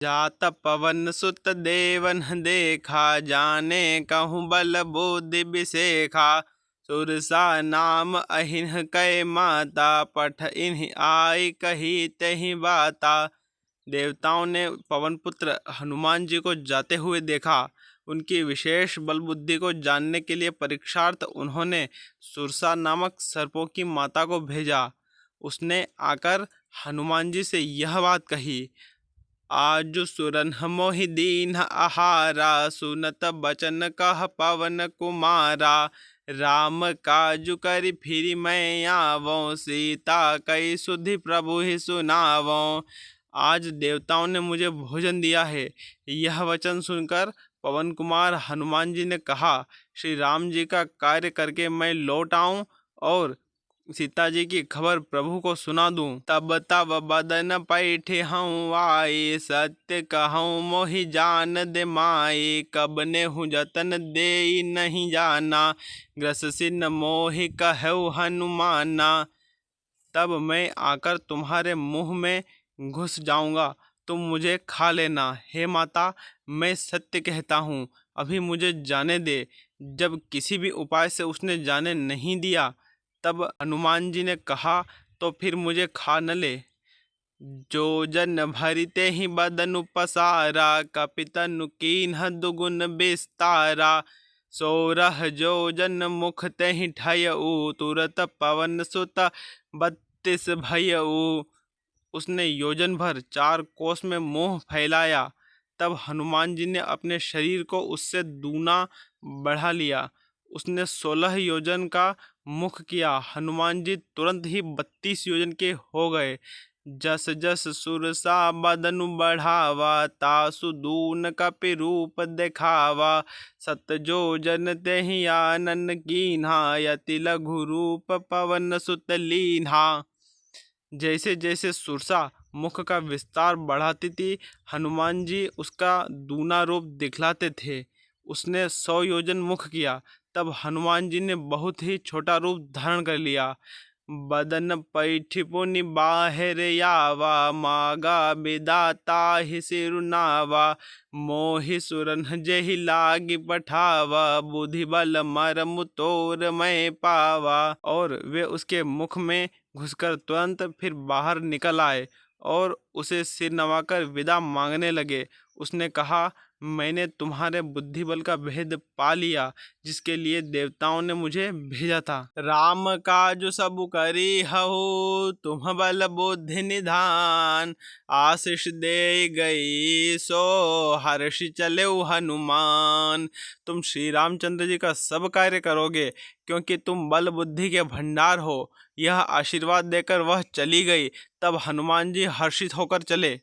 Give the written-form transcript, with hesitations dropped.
जात पवन सुत देवन देखा, जाने कहूँ बल बुद्धि विसेखा। सुरसा नाम अहिन कै माता, पठ इन्हीं आई कही तही बाता। देवताओं ने पवन पुत्र हनुमान जी को जाते हुए देखा। उनकी विशेष बल बुद्धि को जानने के लिए परीक्षार्थ उन्होंने सुरसा नामक सर्पों की माता को भेजा। उसने आकर हनुमान जी से यह बात कही, आजु सुरन मोहि दीन आहारा, सुनत बचन कह पवन कुमारा। राम काजु करि फिरि मैं आवो, सीता कई सुधि प्रभु ही सुनावो। आज देवताओं ने मुझे भोजन दिया है। यह वचन सुनकर पवन कुमार हनुमान जी ने कहा, श्री राम जी का कार्य करके मैं लौट आऊं और सीता जी की खबर प्रभु को सुना दूं। तब तब बदन पैठे हूँ आई, सत्य कहूँ मोहि जान दे माई। कब ने हूँ जतन दे नहीं जाना, ग्रस सिन मोहि कहु हनुमाना। तब मैं आकर तुम्हारे मुंह में घुस जाऊंगा, तुम मुझे खा लेना। हे माता, मैं सत्य कहता हूँ, अभी मुझे जाने दे। जब किसी भी उपाय से उसने जाने नहीं दिया, तब हनुमान जी ने कहा, तो फिर मुझे खा न ले। जो जन भरिते ही बदनु पसारा, कपितनु कीन्ह दुगुन विस्तारा। सोरह जो जन मुख तेहि ठयऊ, तुरत पवन सुत 32 भयऊ। उसने योजन भर 4 कोस में मोह फैलाया। तब हनुमान जी ने अपने शरीर को उससे दूना बढ़ा लिया। उसने 16 योजन का मुख किया। हनुमान जी तुरंत ही 32 योजन के हो गए। जस जस सुरसा बदनु बढ़ावा, तासु दून कपि रूप दिखावा। सत जोजन तेहि आनन कीन्हा, यति लघु रूप पवन सुत लीन्हा। जैसे जैसे सुरसा मुख का विस्तार बढ़ाती थी, हनुमान जी उसका दूना रूप दिखलाते थे। उसने 100 योजन मुख किया, तब हनुमान जी ने बहुत ही छोटा रूप धारण कर लिया। बदन पैठि पुनि बाहिर आवा, मागा बिदाता ही सिरुनावा। मोहि सुरन जेहि लागी पठावा, बुद्धि बल मरमु तोर मैं पावा। और वे उसके मुख में घुसकर तुरंत फिर बाहर निकल आए और उसे सिर नवाकर विदा मांगने लगे। उसने कहा, मैंने तुम्हारे बुद्धि बल का भेद पा लिया, जिसके लिए देवताओं ने मुझे भेजा था। राम काजु सबु करी हहु, तुम बल बुद्धि निधान। आशीष दे गई सो हर्षि चले हनुमान। तुम श्री रामचंद्र जी का सब कार्य करोगे, क्योंकि तुम बल बुद्धि के भंडार हो। यह आशीर्वाद देकर वह चली गई। तब हनुमान जी हर्षित होकर चले।